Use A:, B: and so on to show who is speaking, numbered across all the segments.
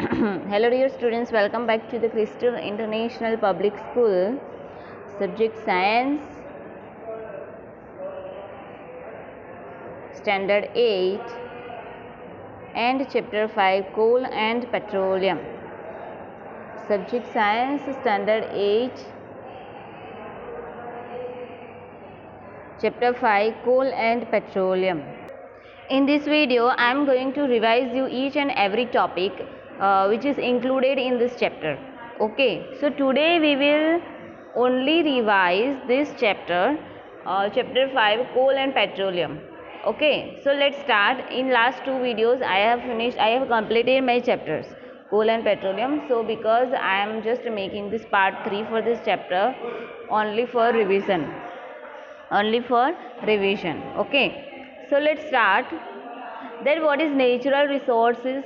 A: Hello dear students, welcome back to the Crystal International Public School. Subject Science, Standard 8 and Chapter 5, Coal and Petroleum. Subject Science, Standard 8, Chapter 5, Coal and Petroleum. In this video, I am going to revise you each and every topic which is included in this chapter. Okay, so today we will only revise this chapter, chapter 5, Coal and Petroleum. Okay, so let's start. In last two videos, I have completed my chapters, Coal and Petroleum. So because I am just making this part 3 for this chapter only for revision. Okay, so let's start. Then what is natural resources?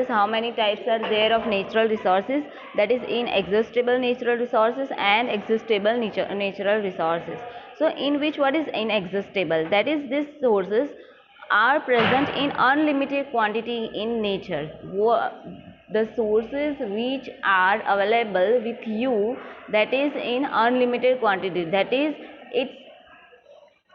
A: How many types are there of natural resources? That is inexhaustible natural resources and exhaustible natural resources. So in which what is inexhaustible? That is, these sources are present in unlimited quantity in nature. The sources which are available with you, that is in unlimited quantity, that is it's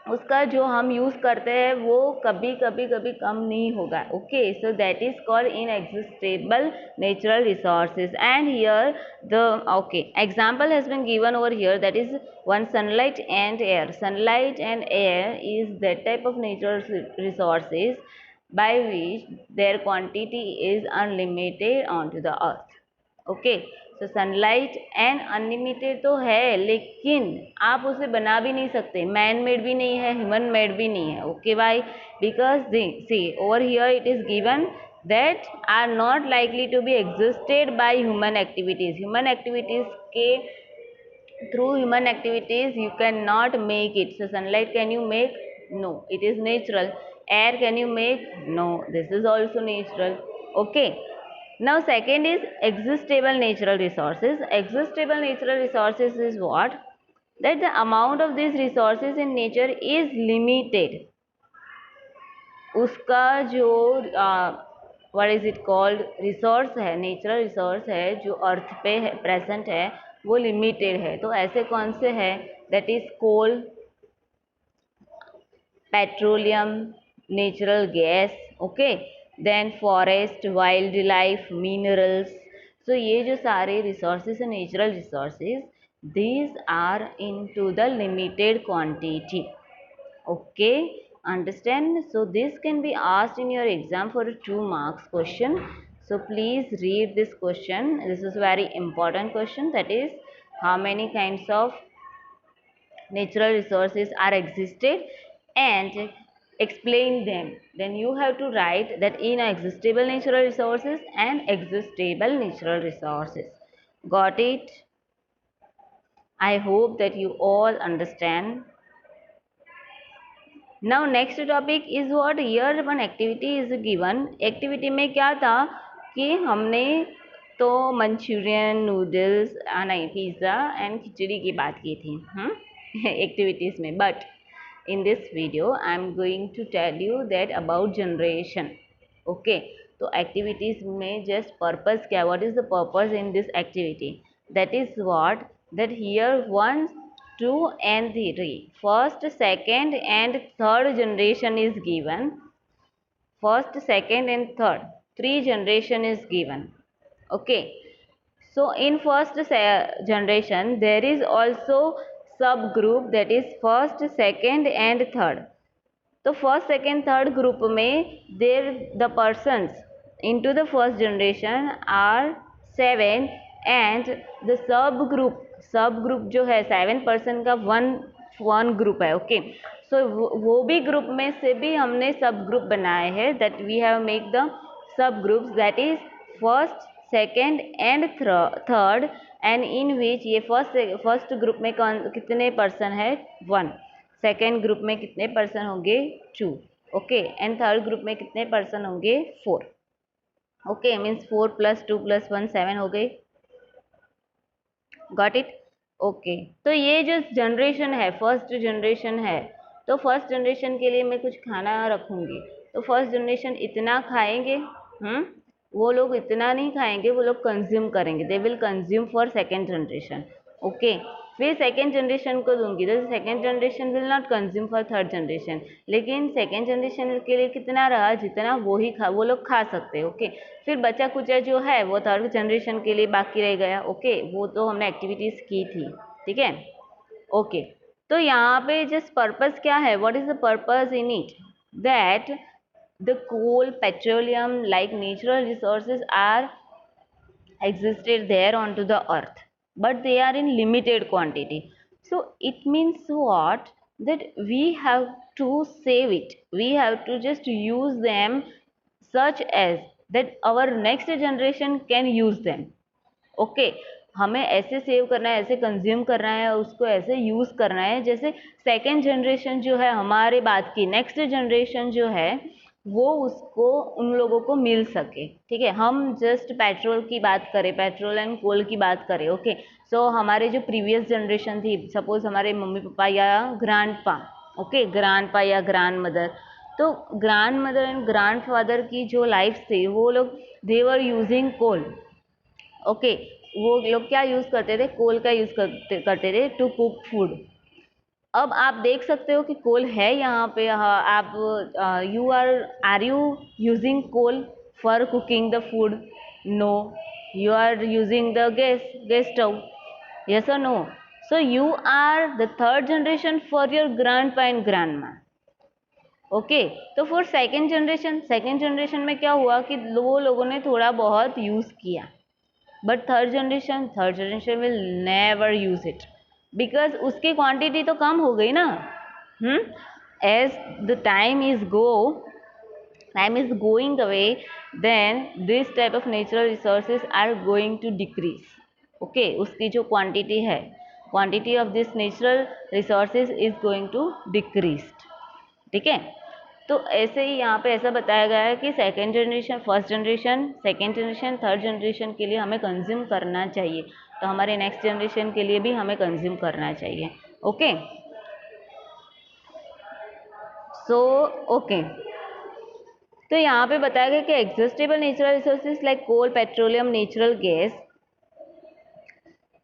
A: उसका जो हम use करते हैं वो कभी कम नहीं होगा. Okay, so that is called inexhaustible natural resources. And here the okay example has been given over here, that is one sunlight and air. Sunlight and air is that type of natural resources by which their quantity is unlimited onto the earth. Okay, so sunlight and unlimited तो है, लेकिन आप उसे बना भी नहीं सकते. Man made भी नहीं है, ह्यूमन मेड भी नहीं है. Okay by, because see over here it is given that are not likely to be existed by human activities. Human activities के through human activities you can not make it. So sunlight can you make? No, it is natural. Air can you make? No, this is also natural. Okay, now second is existable natural resources. Existable natural resources is what? That the amount of these resources in nature is limited. उसका जो what is it called resource है, natural resource है जो अर्थ पे है, present है, वो limited है. तो ऐसे कौन से है? That is coal, petroleum, natural gas. Okay, then forest, wildlife, minerals. So ये जो सारे रिसोर्सेज है, natural resources, these are into the limited quantity. Okay, understand? So this can be asked in your exam for a 2 marks question. So please read this question. This is very important question. That is, how many kinds of natural resources are existed and explain them. Then you have to write that inexhaustible natural resources and existable natural resources. Got it? I hope that you all understand. Now next topic is what? Here one activity is given. Activity में क्या था कि हमने तो Manchurian, noodles, नहीं, pizza and खिचड़ी की बात की थी एक्टिविटीज़ में. But in this video I am going to tell you that about generation. Okay, तो activities में just purpose क्या? What is the purpose in this activity? That is what? That here 1, 2 and 3, first, second and third generation is given. First, second and third, 3 generation is given. Okay, so in first generation there is also subgroup, that is first, second and third. तो first second third group में there the persons into the first generation are 7 and the sub group जो है 7 person का one group है. Okay, so वो भी group में से भी हमने सब ग्रुप बनाए हैं. That we have make the sub groups, that is first, second and third. And in which ये फर्स्ट ग्रुप में कितने पर्सन है? 1. सेकेंड ग्रुप में कितने पर्सन होंगे? 2. ओके, एंड थर्ड ग्रुप में कितने पर्सन होंगे? 4. ओके, मीन्स 4 + 2 + 1 7 हो गए. Got it? ओके, तो ये जो जनरेशन है, फर्स्ट जनरेशन है, तो फर्स्ट जनरेशन के लिए मैं कुछ खाना रखूँगी. तो फर्स्ट जनरेशन इतना खाएंगे, वो लोग इतना नहीं खाएंगे, वो लोग कंज्यूम करेंगे, they will consume for second generation. Okay, फिर सेकेंड जनरेशन को दूंगी तो second generation will not consume for third generation, लेकिन सेकेंड जनरेशन के लिए कितना रहा, जितना वो लोग खा सकते हैं। ओके, फिर बचा कुचा जो है वो थर्ड जनरेशन के लिए बाकी रह गया। ओके, वो तो हमने एक्टिविटीज की थी, ठीक है। ओके, तो यहाँ पे जस्ट पर्पस क्या है, what is the purpose in it, that the coal, petroleum like natural resources are existed there onto the earth, but they are in limited quantity. So it means what, that we have to save it, we have to just use them such as that our next generation can use them. Okay, हमें ऐसे save करना है, ऐसे consume करना है, उसको ऐसे use करना है जैसे सेकेंड जनरेशन जो है हमारे बाद की नेक्स्ट जनरेशन जो है वो उसको उन लोगों को मिल सके। ठीक है, हम जस्ट पेट्रोल की बात करें, पेट्रोल एंड कोल की बात करें। ओके, सो हमारे जो प्रीवियस जनरेशन थी, सपोज हमारे मम्मी पापा या ग्रैंड पा, ओके, ग्रैंड पा या ग्रैंड मदर, तो grand mother and grand father की जो लाइफ थी वो लोग दे वर यूजिंग कोल। ओके, वो लोग क्या यूज़ करते थे, कोल का यूज़ करते थे टू कुक फूड। अब आप देख सकते हो कि कोल है यहाँ पे, आप you are you using coal for cooking the food? No, you are using the gas stove, yes और no? So you are the third generation for your grandpa and grandma. Okay, तो फॉर सेकेंड जनरेशन में क्या हुआ कि वो लोगों ने थोड़ा बहुत यूज़ किया, but third generation will never use it, because उसकी क्वांटिटी तो कम हो गई ना। As the time is going away, then this type of natural resources are going to decrease. Okay, उसकी जो क्वांटिटी है, quantity of this natural resources is going to decrease. ठीक है, तो ऐसे ही यहाँ पे ऐसा बताया गया है कि second generation, first generation, second generation, third generation के लिए हमें कंज्यूम करना चाहिए, तो हमारे नेक्स्ट जनरेशन के लिए भी हमें कंज्यूम करना चाहिए। ओके, सो ओके, तो यहाँ पे बताया गया कि exhaustible natural resources like coal, petroleum, natural gas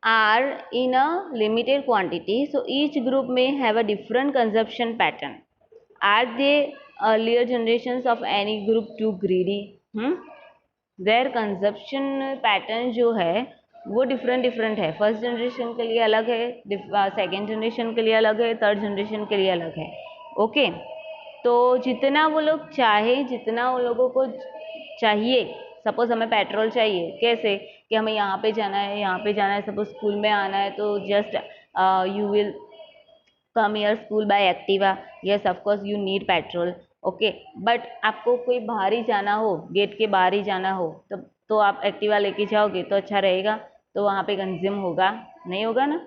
A: are in a limited quantity, so each group may have a different consumption pattern. Are they earlier generations of any group too greedy? Their consumption pattern जो है वो different है। First generation के लिए अलग है, second generation के लिए अलग है, थर्ड जनरेशन के लिए अलग है। ओके, तो जितना वो लोग चाहे, जितना उन लोगों को चाहिए, सपोज हमें पेट्रोल चाहिए, कैसे कि हमें यहाँ पे जाना है, यहाँ पे जाना है, सपोज स्कूल में आना है, तो just you will come your school by Activa, yes of course you need petrol. Okay, but आपको कोई बाहर ही जाना हो, गेट के बाहर ही जाना हो, तो आप एक्टिवा लेके जाओगे तो अच्छा रहेगा, तो वहाँ पे कंज्यूम होगा, नहीं होगा ना?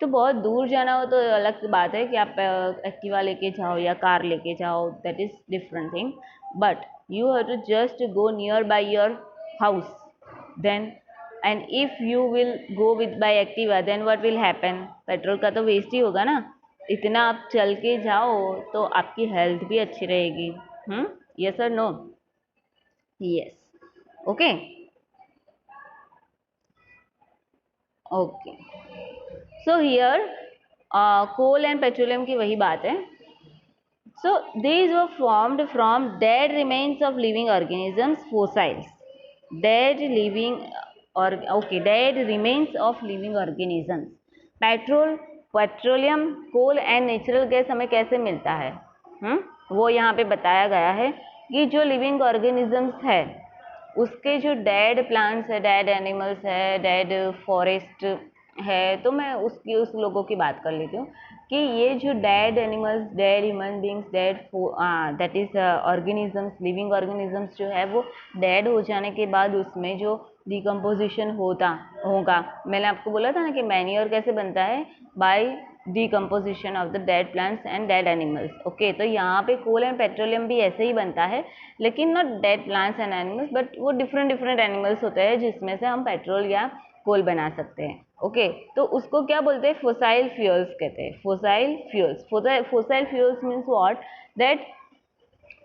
A: तो बहुत दूर जाना हो तो अलग बात है कि आप एक्टिवा लेके जाओ या कार लेके जाओ, that is different thing, but you have to just go nearby your house, then and if you will go with by activa, then what will happen, petrol का तो वेस्ट ही होगा ना। इतना आप चल के जाओ तो आपकी हेल्थ भी अच्छी रहेगी। यस और no? Yes, okay okay, so here coal and petroleum की वही बात है। So these were formed from dead remains of living organisms, fossils. Dead remains of living organisms. Petroleum, coal and natural gas हमें कैसे मिलता है? वो यहाँ पे बताया गया है कि जो लिविंग ऑर्गेनिजम्स है उसके जो डेड प्लांट्स है, डेड एनिमल्स है, डेड फॉरेस्ट है, तो मैं उस लोगों की बात कर लेती हूँ कि ये जो dead animals, dead human beings, that is organisms, living organisms जो है वो डेड हो जाने के बाद उसमें जो डिकम्पोजिशन होगा, मैंने आपको बोला था ना कि मैन्योर कैसे बनता है, by decomposition of the dead plants and dead animals. Okay, तो यहाँ पे कोल एंड पेट्रोलियम भी ऐसे ही बनता है, लेकिन not dead plants and animals, but वो डिफरेंट एनिमल्स होते हैं जिसमें से हम पेट्रोल या कोल बना सकते हैं। ओके, तो उसको क्या बोलते हैं, फोसाइल फ्यूल्स कहते हैं। Fossil fuels means what, that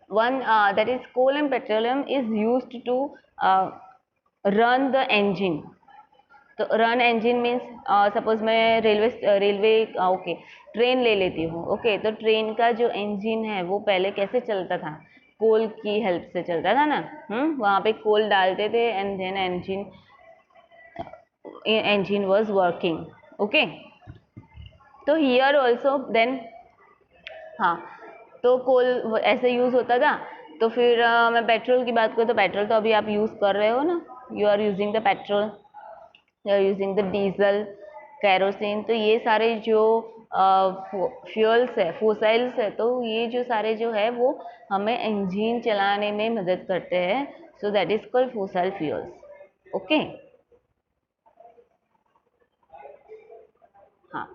A: one that is coal and petroleum is used to run the engine. तो रन इंजन मीन्स सपोज मैं रेलवे ओके ट्रेन ले लेती हूँ. ओके तो ट्रेन का जो इंजन है वो पहले कैसे चलता था, कोल की हेल्प से चलता था ना. वहाँ पे कोल डालते थे and then engine was working. Okay तो हियर ऑल्सो देन हाँ तो कोल ऐसे यूज़ होता था. तो फिर मैं पेट्रोल की बात करूँ तो पेट्रोल तो अभी आप यूज़ कर रहे हो ना, you are using the petrol, you are using the diesel, kerosene. तो ये सारे जो फ्यूल्स है, फोसाइल्स है, तो ये जो सारे जो है वो हमें इंजन चलाने में मदद करते हैं. सो that is called fossil fuels. Okay हाँ.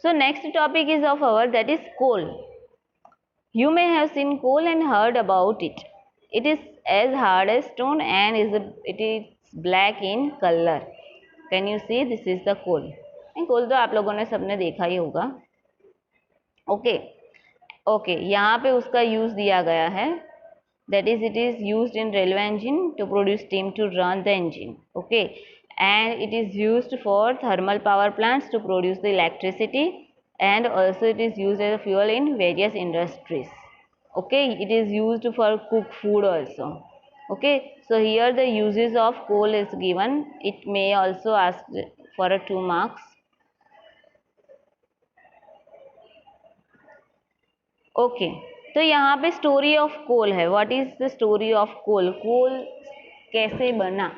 A: So next topic is of our, that is coal. You may have seen coal and heard about it. It is as hard as stone and it is black in color. Can you see? This is the coal. कोल तो आप लोगों ने सबने देखा ही होगा. Okay okay यहाँ पे उसका यूज दिया गया है. That is, it is used in railway engine to produce steam to run the engine. Okay, and it is used for thermal power plants to produce the electricity, and also it is used as a fuel in various industries. Okay, it is used for cook food also. Okay, so here the uses of coal is given. It may also ask for a 2 marks. Okay तो यहाँ पे story of coal है. What is the story of coal, coal कैसे बना,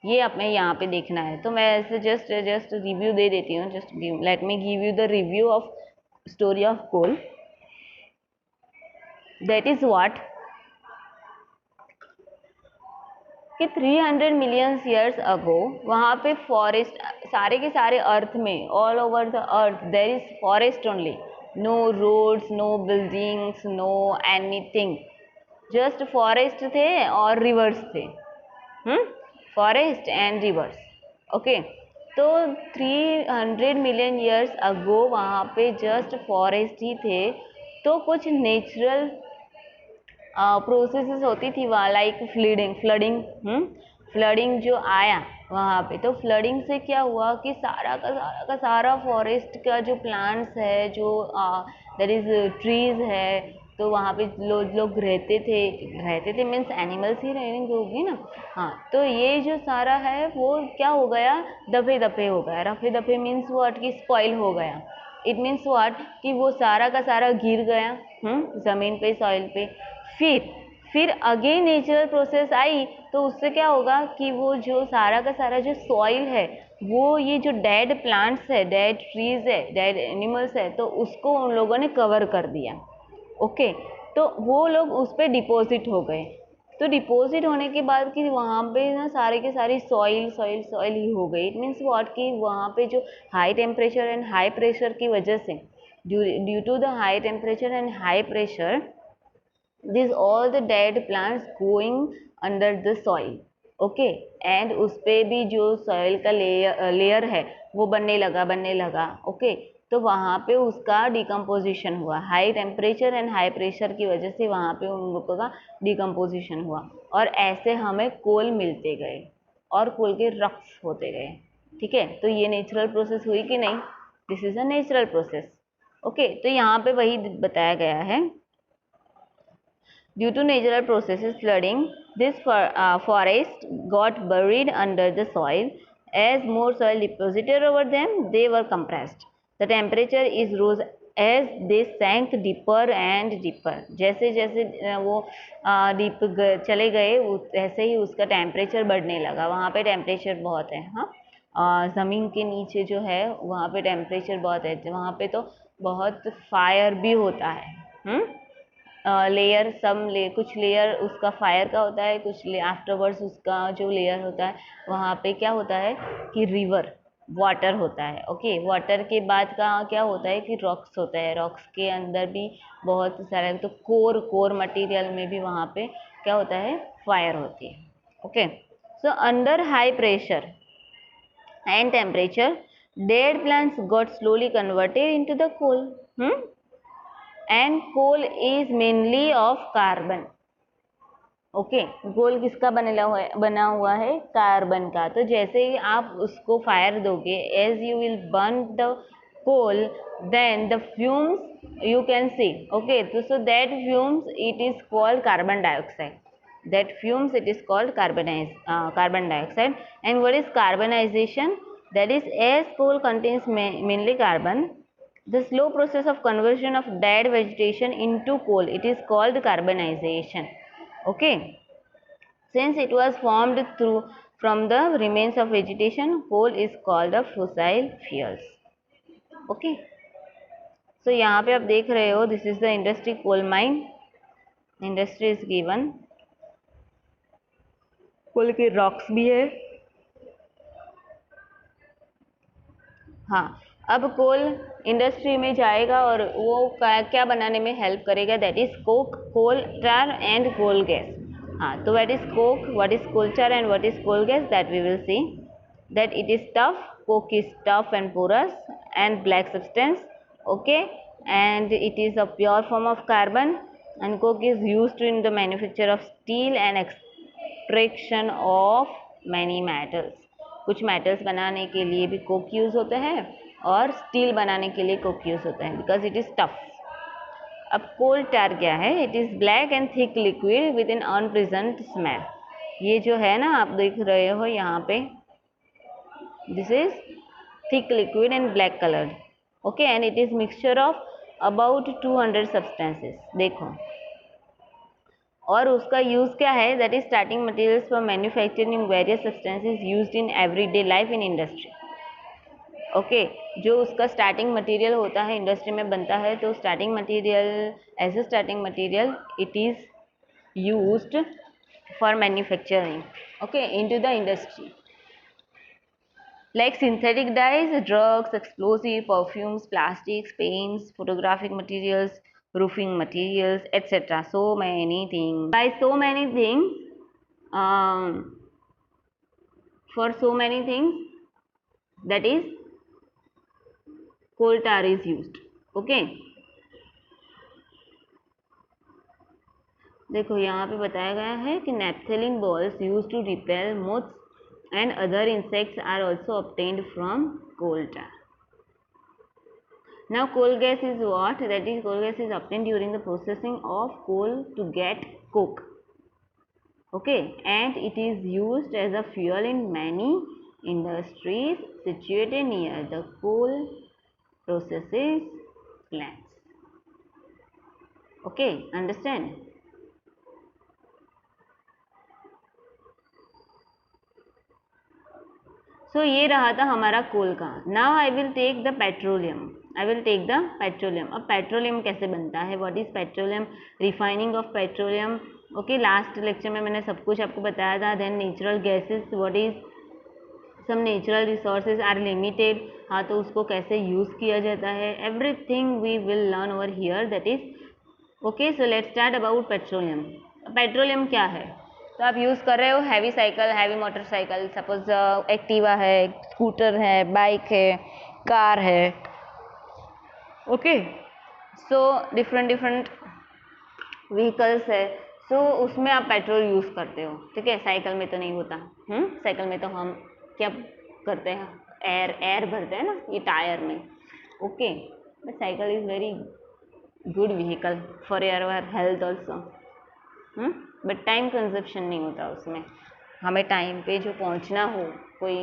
A: ये हमें यहाँ पे देखना है. तो मैं ऐसे जस्ट रिव्यू दे देती हूँ. Just let me give you the review of story of coal. That is what कि 300 मिलियन ईयर्स अगो वहाँ पे फॉरेस्ट, सारे के सारे अर्थ में, all over the earth there is forest only. No roads, no buildings, no anything, just forest थे और reverse थे. Forest and reverse. ओके तो 300 मिलियन ईयर्स अगो वहाँ पे जस्ट फॉरेस्ट ही थे. तो कुछ नेचुरल प्रोसेसेस होती थी वहाँ, लाइक फ्लडिंग जो आया वहाँ पे. तो फ्लडिंग से क्या हुआ कि सारा फॉरेस्ट का जो प्लांट्स है, जो दैट इज ट्रीज है, तो वहाँ पे लोग रहते थे मीन्स एनिमल्स ही रहेंगे होगी ना. हाँ तो ये जो सारा है वो क्या हो गया, दफे हो गया. रफे दफे मीन्स व्हाट कि स्पॉइल हो गया. इट मीन्स व्हाट कि वो सारा का सारा गिर गया ज़मीन पे, सॉइल पे. फिर अगेन नेचुरल प्रोसेस आई तो उससे क्या होगा कि वो जो सारा का सारा जो सॉइल है वो ये जो डेड प्लांट्स है, डेड ट्रीज है, डेड एनिमल्स है, तो उसको उन लोगों ने कवर कर दिया. ओके तो वो लोग उस पर डिपॉजिट हो गए. तो डिपॉजिट होने के बाद कि वहाँ पे ना सारे के सारी सॉइल ही हो गई. इट मीन्स व्हाट कि वहाँ पे जो high temperature and high pressure की वजह से, due to the high temperature and high pressure, this all the dead plants going under the soil. Okay and उस पर भी जो सॉइल का लेयर है वो बनने लगा. ओके तो वहाँ पे उसका डिकम्पोजिशन हुआ. High temperature and high pressure की वजह से वहाँ पे उन लोगों का डिकम्पोजिशन हुआ और ऐसे हमें कोल मिलते गए और कोल के रक्स होते गए. ठीक है, तो ये नेचुरल प्रोसेस हुई कि नहीं, this is a natural process. Okay तो यहाँ पे वही बताया गया है. Due to natural processes flooding, this forest got buried under the soil. As more soil deposited over them, they were compressed. The temperature is rose as they sank deeper and deeper. जैसे जैसे वो deep चले गए ऐसे ही उसका temperature बढ़ने लगा. वहाँ पे टेम्परेचर बहुत है. हाँ ज़मीन के नीचे जो है वहाँ पे टेम्परेचर बहुत है. वहाँ पे तो बहुत फायर भी होता है. लेयर कुछ लेयर उसका फायर का होता है, कुछ आफ्टरवर्ड्स उसका जो लेयर होता है वहाँ पे क्या होता है कि रिवर वाटर होता है. ओके वाटर के बाद का क्या होता है कि रॉक्स होता है. रॉक्स के अंदर भी बहुत सारे, तो कोर मटेरियल में भी वहाँ पे क्या होता है, फायर होती है. Okay so under high pressure and temperature, dead plants got slowly converted into the coal. And coal is mainly of carbon. Okay, coal किसका बना हुआ है? कार्बन का। तो जैसे ही आप उसको फायर दोगे, as you will burn the coal, then the fumes you can see. Okay, तो so that fumes it is called carbon dioxide. that fumes it is called carbon dioxide. And what is carbonization? That is, as coal contains mainly carbon, the slow process of conversion of dead vegetation into coal, it is called carbonization. Okay, since it was formed through from the remains of vegetation, coal is called a fossil fuels. Okay, so यहाँ पे आप देख रहे हो, this is the industry coal mine. Industry is given, कोल के rocks भी है। हाँ, अब कोल इंडस्ट्री में जाएगा और वो क्या बनाने में हेल्प करेगा? That is coke, coal tar and coal gas. हाँ, तो what is coke, what is coal tar and what is coal gas, that we will see. That it is tough, coke is tough and porous and black substance. Okay, and it is a pure form of carbon, and coke is used in the manufacture of steel and extraction of many metals. कुछ metals बनाने के लिए भी Coke use होता है और steel बनाने के लिए कोक यूज होता है, बिकॉज इट इज टफ। अब कोल टार क्या है? It is black and thick liquid with an unpleasant smell. ये जो है ना, आप देख रहे हो यहाँ पे, this is thick liquid and black coloured. Okay, and it is mixture of about 200 substances. देखो, और उसका यूज क्या है? That is starting materials for manufacturing various substances used in everyday life in industry. Okay, जो उसका starting material होता है, industry में बनता है, तो starting material, as a starting material it is used for manufacturing, okay, into the industry, like synthetic dyes, drugs, explosive, perfumes, plastics, paints, photographic materials, roofing materials, etc. So many things. By so many things, for so many things, that is coal tar is used. Okay. देखो, यहाँ पे बताया गया है कि naphthalene balls used to repel moths and other insects are also obtained from coal tar. Now coal gas is what? That is, coal gas is obtained during the processing of coal to get coke. Okay, and it is used as a fuel in many industries situated near the coal processes plants. Okay, understand? So ये रहा था हमारा कोल का। Now I will take the petroleum. I will take the petroleum. अब petroleum कैसे बनता है? What is petroleum? Refining of petroleum. Okay, last lecture में मैंने सब कुछ आपको बताया था। Then natural gases. What is some natural resources are limited. हाँ, तो उसको कैसे यूज किया जाता है? Everything we will learn over here. That is okay. So let's start about petroleum. Petroleum क्या है? तो आप यूज़ कर रहे हो heavy cycle, heavy motorcycle, suppose Activa है, स्कूटर है, बाइक है, कार है। ओके, सो डिफरेंट व्हीकल्स है, सो उसमें आप पेट्रोल यूज़ करते हो। ठीक है, साइकिल में तो नहीं होता। साइकिल में तो हम क्या करते हैं? एयर भरते हैं ना, ये टायर में। Okay, but cycle is very good vehicle for your health also. But time consumption नहीं होता उसमें। हमें टाइम पे जो पहुंचना हो कोई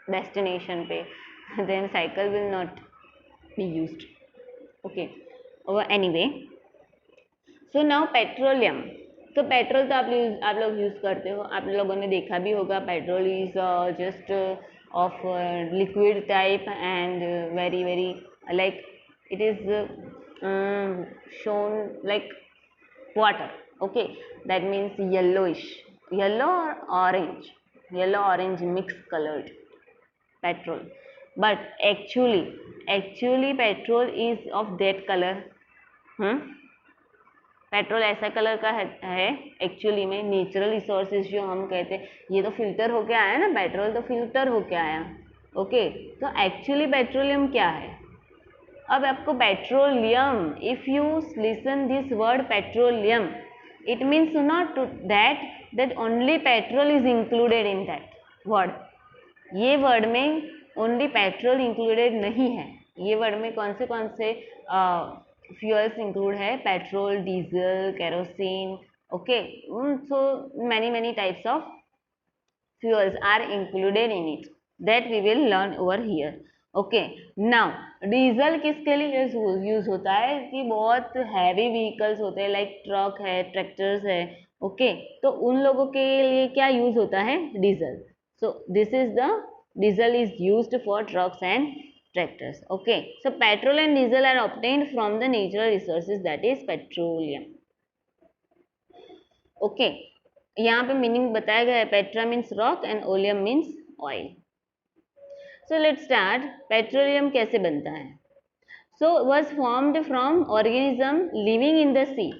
A: डेस्टिनेशन पे, then cycle will not be used. Okay, anyway, so now petroleum. तो पेट्रोल तो आप लोग यूज़ करते हो, आप लोगों ने देखा भी होगा। Petrol is just of liquid type and very like it is shown like water. Okay, that means yellowish, yellow or orange mixed colored petrol. But actually petrol is of that color. Petrol ऐसा colour का है actually में। Natural resources जो हम कहते हैं, ये तो फिल्टर होके आया ना, पेट्रोल तो फिल्टर होके आया। ओके, तो एक्चुअली पेट्रोलियम क्या है? अब आपको petroleum, if you listen this word petroleum, it means not that only petrol is included in that word. ये वर्ड में ओनली पेट्रोल इंक्लूडेड नहीं है। ये वर्ड में कौन से फ्यूल्स इंक्लूड है? Petrol, diesel, kerosene, okay. So many types of fuels are included in it that we will learn over here. Okay, now diesel किसके लिए यूज होता है? कि बहुत हैवी व्हीकल्स होते हैं, लाइक ट्रक है, ट्रैक्टर्स है, ओके, तो उन लोगों के लिए क्या यूज होता है? Diesel. So this is the diesel is used for trucks and tractors. Okay, so petrol and diesel are obtained from the natural resources, that is petroleum. Okay, यहाँ पे मीनिंग बताया गया है, petra means rock and oleum means oil. So let's start. Petroleum कैसे बनता है? So was formed from organism living in the sea.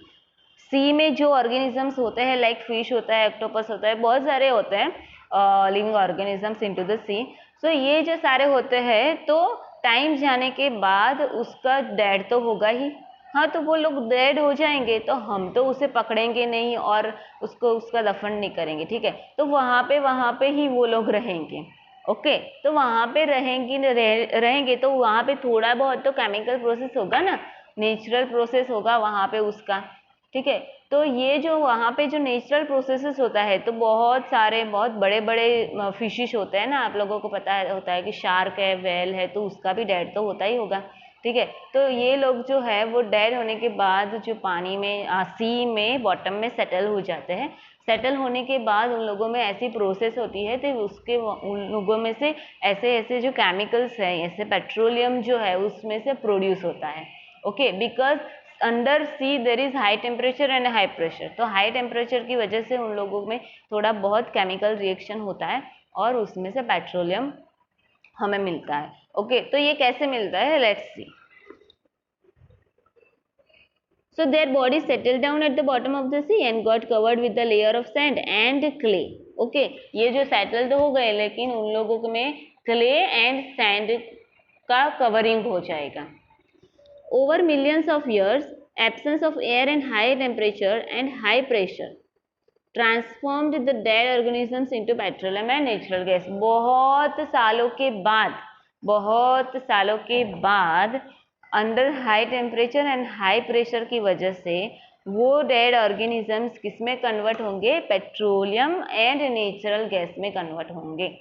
A: Sea में जो ऑर्गेनिजम्स होते हैं, लाइक फिश होता है, ऑक्टोपस होता है, बहुत सारे होते हैं लिविंग ऑर्गेनिजम्स इनटू द सी। सो ये जो सारे होते हैं, तो टाइम जाने के बाद उसका डेड तो होगा ही। हाँ, तो वो लोग डेड हो जाएंगे तो हम तो उसे पकड़ेंगे नहीं और उसको उसका दफन नहीं करेंगे, ठीक है। तो वहाँ पे ही वो लोग रहेंगे। ओके, तो वहाँ पे रहेंगे तो वहाँ पे थोड़ा बहुत तो केमिकल प्रोसेस होगा ना, नेचुरल प्रोसेस होगा वहाँ पे उसका, ठीक है। तो ये जो वहाँ पे जो नेचुरल प्रोसेसेस होता है, तो बहुत सारे बहुत बड़े बड़े फिशिश होते हैं ना, आप लोगों को पता है होता है कि शार्क है, वेल है, तो उसका भी डेड तो होता ही होगा, ठीक है। तो ये लोग जो है वो डेड होने के बाद जो पानी में सी में बॉटम में सेटल हो जाते हैं। सेटल होने के बाद उन लोगों में ऐसी प्रोसेस होती है, तो उसके उन लोगों में से ऐसे ऐसे जो केमिकल्स हैं, ऐसे पेट्रोलियम जो है उसमें से प्रोड्यूस होता है। Okay, because under sea there is high temperature and high pressure. तो हाई टेम्परेचर की वजह से उन लोगों में थोड़ा बहुत केमिकल रिएक्शन होता है और उसमें से पेट्रोलियम हमें मिलता है। ओके, तो ये कैसे मिलता है? Let's see. So their bodies settled down at the bottom of the sea and got covered with the layer of sand and clay. Okay, ये जो सेटल्ड हो गए, लेकिन उन लोगों में क्ले एंड सैंड का कवरिंग हो जाएगा। Over millions of years, absence of air and high temperature and high pressure transformed the dead organisms into petroleum and natural gas. बहुत सालों के बाद under high temperature and high pressure की वजह से वो डेड ऑर्गेनिजम्स किस में कन्वर्ट होंगे? पेट्रोलियम एंड नेचुरल गैस में कन्वर्ट होंगे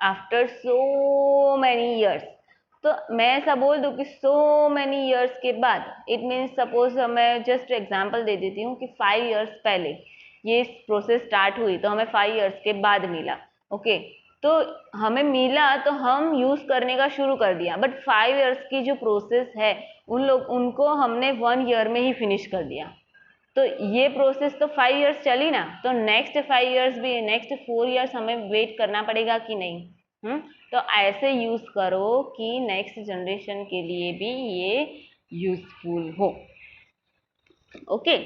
A: आफ्टर सो मैनी ईयर्स। तो मैं ऐसा बोल दूँ कि सो मैनी ईयर्स के बाद, इट मीन्स सपोज मैं जस्ट एग्जांपल दे देती हूँ कि 5 ईयर्स पहले ये प्रोसेस स्टार्ट हुई, तो हमें 5 ईयर्स के बाद मिला। ओके, तो हमें मिला तो हम यूज करने का शुरू कर दिया, बट 5 ईयर्स की जो प्रोसेस है उनको हमने 1 ईयर में ही फिनिश कर दिया। तो ये प्रोसेस तो 5 ईयर्स चली ना, तो नेक्स्ट 5 ईयर्स भी, नेक्स्ट 4 ईयर्स हमें वेट करना पड़ेगा कि नहीं? तो ऐसे यूज करो कि नेक्स्ट जनरेशन के लिए भी ये यूजफुल हो। Okay,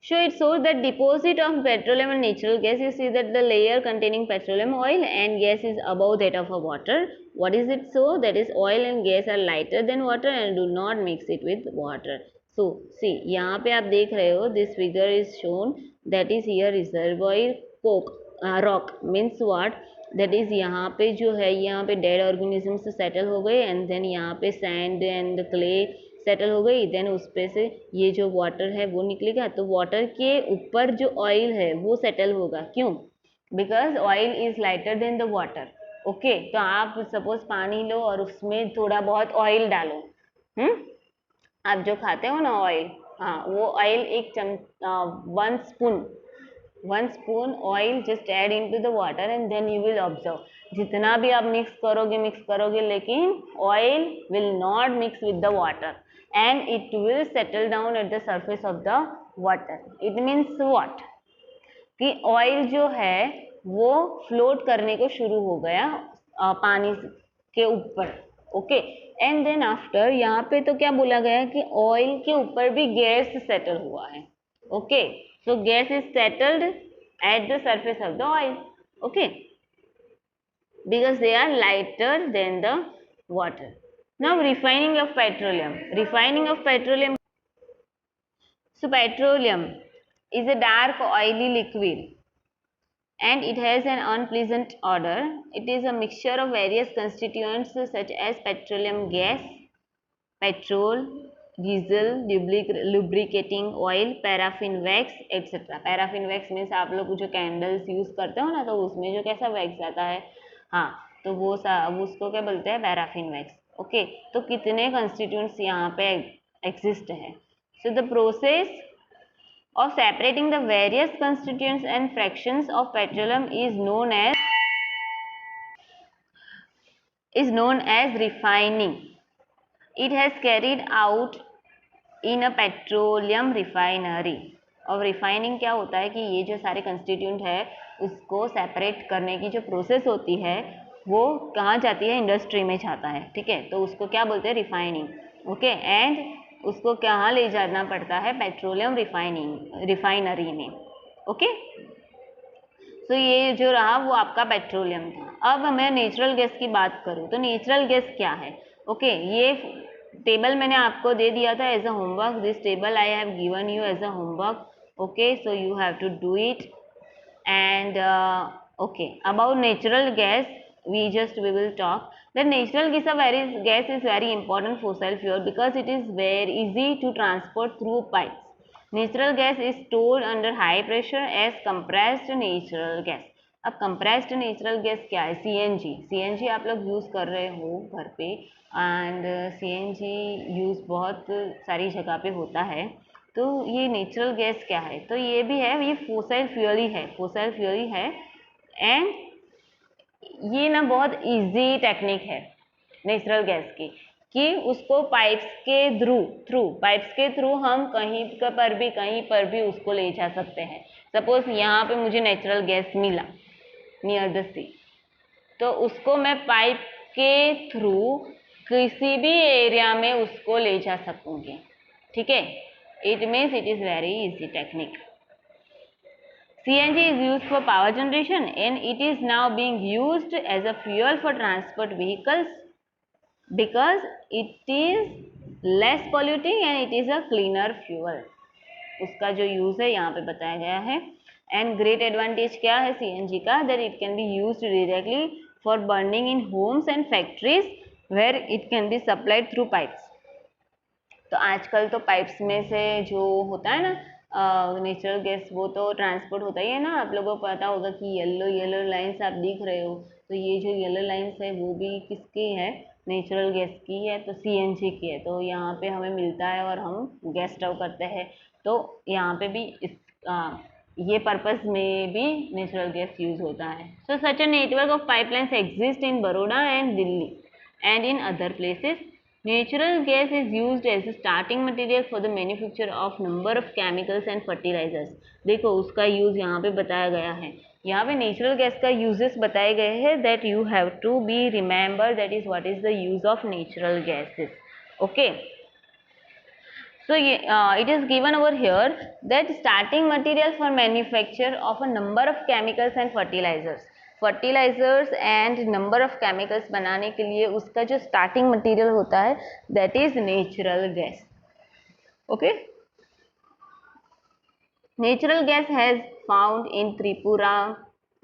A: so it shows that deposit of petroleum and natural gas. You see that the layer containing petroleum, oil and gas is above that of a water. What is it? So that is oil and gas are lighter than water and do not mix it with water. So see, यहाँ पे आप देख रहे हो, this figure is shown that is here reservoir coke rock means what? That is यहाँ पे जो है, यहाँ पे dead organisms settle हो गए and then यहाँ पे sand and clay सेटल हो गई, देन उस पे से ये जो वाटर है वो निकलेगा, तो वाटर के ऊपर जो ऑयल है वो सेटल होगा। क्यों? Because oil is lighter than the water. Okay, तो आप सपोज पानी लो और उसमें थोड़ा बहुत ऑयल डालो, आप जो खाते हो ना ऑयल, हाँ, वो ऑयल एक 1 spoon oil just add into the water and then you will observe, जितना भी आप मिक्स करोगे लेकिन oil will not mix with the water and it will settle down at the surface of the water. It means what? कि oil जो है वो float करने को शुरू हो गया पानी के ऊपर। ओके, एंड देन आफ्टर यहाँ पे तो क्या बोला गया कि ऑयल के ऊपर भी गैस सेटल हुआ है। Okay, so gas is settled at the surface of the oil. Okay, because they are lighter than the water. Now refining of petroleum. Refining of petroleum. So petroleum is a dark oily liquid and it has an unpleasant odor. It is a mixture of various constituents such as petroleum gas, petrol, diesel, lubricating oil, paraffin wax etc. Paraffin wax means आप लोग जो candles use करते हो ना, तो उसमें जो कैसा वैक्स आता है, हाँ, तो वो उसको क्या बोलते हैं, पैराफिन वैक्स. ओके, तो कितने कंस्टिट्यूएंट्स यहाँ पे एग्जिस्ट है. So the process of separating the various constituents and fractions of petroleum is known as refining. It has carried out in a petroleum refinery. और रिफाइनिंग क्या होता है कि ये जो सारे कंस्टिट्यूएंट है उसको सेपरेट करने की जो प्रोसेस होती है वो कहाँ जाती है, इंडस्ट्री में जाता है. ठीक है, तो उसको क्या बोलते हैं, रिफाइनिंग. ओके, एंड उसको कहाँ ले जाना पड़ता है, पेट्रोलियम रिफाइनरी में. ओके, तो ये जो रहा वो आपका पेट्रोलियम था. अब मैं नेचुरल गैस की बात करूँ तो नेचुरल गैस क्या है. ओके, ये टेबल मैंने आपको दे दिया था as a homework. This table I have given you as a homework. Okay, so you have to do it. And okay, about natural gas we will talk. The natural gas is very important fossil fuel because it is very easy to transport through pipes. Natural gas is stored under high pressure as compressed natural gas. अब compressed natural gas क्या है, CNG आप लोग use कर रहे हो घर पे, एंड CNG यूज़ बहुत सारी जगह पे होता है. तो ये नेचुरल गैस क्या है, तो ये भी है, ये फोसिल फ्यूल ही है. एंड ये ना बहुत इजी टेक्निक है नेचुरल गैस की, कि उसको पाइप्स के थ्रू हम कहीं पर भी उसको ले जा सकते हैं. सपोज यहाँ पे मुझे नेचुरल गैस मिला नियर द सी, तो उसको मैं पाइप के थ्रू किसी भी एरिया में उसको ले जा सकूंगी. ठीक है, it means it is very easy technique. CNG is used for power generation and it is now being used as a fuel for transport vehicles because it is less polluting and it is a cleaner fuel. उसका जो use है यहाँ पे बताया गया है. And great advantage क्या है CNG का, that it can be used directly for burning in homes and factories where it can be supplied through pipes. तो आजकल तो पाइप्स में से जो होता है ना नेचुरल गैस, वो तो ट्रांसपोर्ट होता ही है ना. आप लोगों को पता होगा कि येलो लाइंस आप दिख रहे हो, तो ये जो येलो लाइंस है वो भी किसकी है, नेचुरल गैस की है, तो CNG की है. तो यहाँ पे हमें मिलता है और हम गैस स्टव करते हैं. तो यहाँ पे भी ये पर्पस में भी नेचुरल गैस यूज होता है. So such a network of pipelines exist in Baroda and Delhi and in other places. Natural gas is used as a starting material for the manufacture of number of chemicals and fertilizers. देखो उसका use यहाँ पे बताया गया है. यहाँ पे natural gas का यूजेस बताए गए हैं. That you have to be remember, that is what is the use of natural gases. Okay, so it is given over here that starting material for manufacture of a number of chemicals and fertilizers and number of chemicals बनाने के लिए उसका जो starting material होता है that is natural gas. Okay, natural gas has found in Tripura,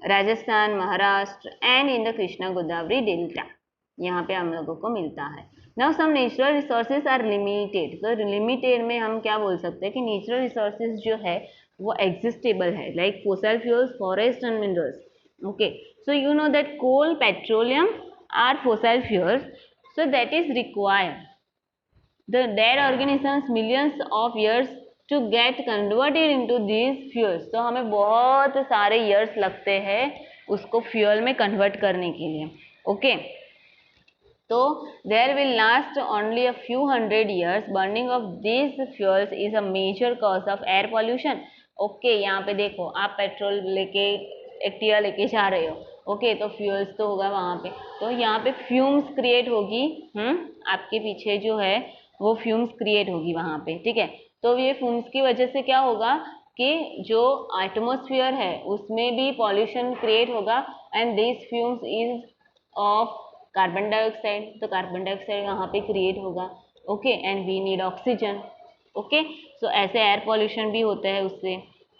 A: Rajasthan, Maharashtra and in the Krishna Godavari delta. यहाँ पे हम लोगों को मिलता है. Now some natural resources are limited. तो लिमिटेड में हम क्या बोल सकते हैं कि नेचुरल रिसोर्सेज जो है वो एग्जिस्टेबल है, like fossil fuels, forest and minerals. Okay, so you know that coal, petroleum are fossil fuels, so that is required the dead organisms millions of years to get converted into these fuels. तो हमें बहुत सारे years लगते हैं उसको fuel में convert करने के लिए. Okay, तो there will last only a few hundred years. Burning of these fuels is a major cause of air pollution. Okay, यहाँ पे देखो आप पेट्रोल लेके एक्टिवा लेके जा रहे हो. ओके, तो फ्यूल्स तो होगा वहाँ पे, तो यहाँ पे फ्यूम्स क्रिएट होगी. आपके पीछे जो है वो फ्यूम्स क्रिएट होगी वहाँ पे. ठीक है, तो ये फ्यूम्स की वजह से क्या होगा कि जो एटमॉस्फेयर है उसमें भी पॉल्यूशन क्रिएट होगा. And this fumes is of carbon dioxide, तो कार्बन डाइऑक्साइड यहाँ पे क्रिएट होगा, okay, and we need oxygen, okay. So ऐसे एयर पॉल्यूशन भी होता है उससे।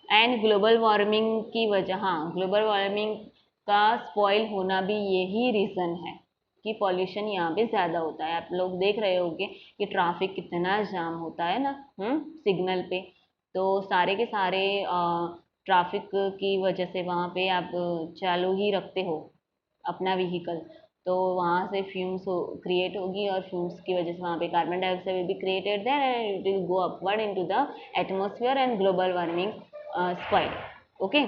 A: एंड ग्लोबल वार्मिंग की वजह, हाँ, ग्लोबल वार्मिंग का स्पॉइल होना भी यही रीज़न है कि पॉल्यूशन यहाँ पे ज़्यादा होता है। आप लोग देख रहे होंगे कि ट्रैफिक कितना जाम होता है ना, सिग्नल पे, तो सारे के सारे ट्रैफिक की वजह से वहाँ पे आप चालू ही रखते हो अपना व्हीकल, तो वहाँ से फ्यूम्स क्रिएट होगी, और फ्यूम्स की वजह से वहाँ पे carbon dioxide will be created their and it will go upward into the atmosphere and global warming spoil, okay.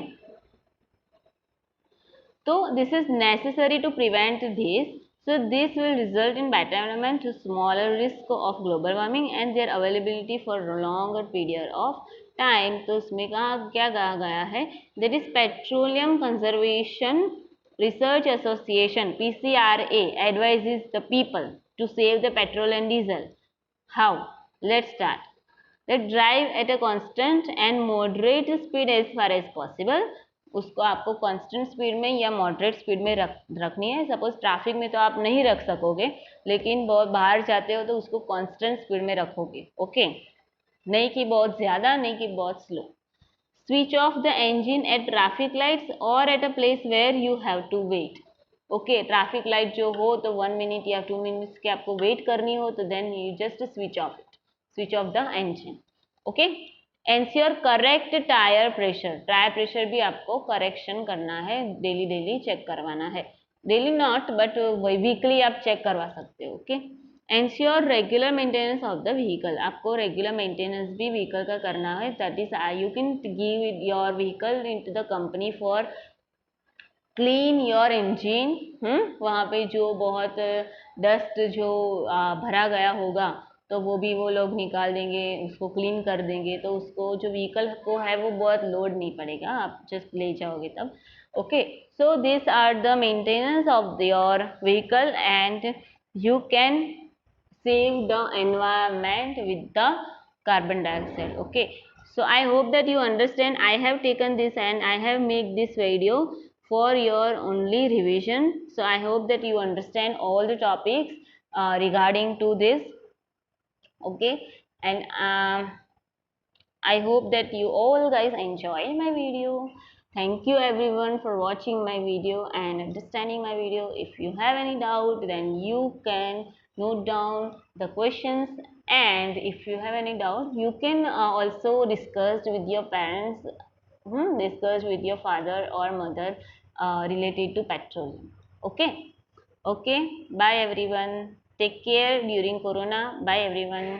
A: So this is necessary to prevent this. So this will result in better environment, to smaller risk of global warming and their availability for longer period of time. तो उसमें क्या कहा गया है, that is Petroleum Conservation Research Association (PCRA) advises the people to save the petrol and diesel. How? Let's start. That drive at a constant and moderate speed as far as possible. उसको आपको constant speed में या moderate speed में रखनी है। Suppose traffic में तो आप नहीं रख सकोगे, लेकिन बहुत बाहर जाते हो तो उसको कांस्टेंट स्पीड में रखोगे, ओके, नहीं कि बहुत ज़्यादा, नहीं कि बहुत slow. Switch off the engine at traffic lights और at a place where you have to wait, okay. Traffic light जो हो तो 1 मिनट या 2 मिनट्स की आपको वेट करनी हो, तो then you just switch off it, switch off the engine, okay. Ensure correct tyre pressure, tyre pressure भी आपको करेक्शन करना है, डेली डेली चेक करवाना है, डेली नॉट बट वीकली आप चेक करवा सकते हो, okay. Ensure regular maintenance of the vehicle, आपको रेगुलर मेंटेनेंस भी व्हीकल का करना है, that is you can give your vehicle into the company for clean your engine, वहाँ पे जो बहुत डस्ट जो भरा गया होगा तो वो भी वो लोग निकाल देंगे, उसको क्लीन कर देंगे, तो उसको जो व्हीकल को है वो बहुत लोड नहीं पड़ेगा, आप जस्ट ले जाओगे तब, okay. So this are the maintenance of your vehicle and you can save the environment with the carbon dioxide, okay. So I hope that you understand. I have taken this and I have made this video for your only revision, so I hope that you understand all the topics regarding to this, okay. And I hope that you all guys enjoy my video. Thank you everyone for watching my video and understanding my video. If you have any doubt, then you can note down the questions, and if you have any doubt, you can also discuss with your parents, discuss with your father or mother related to petroleum, okay. Okay, bye everyone, take care during corona, bye everyone.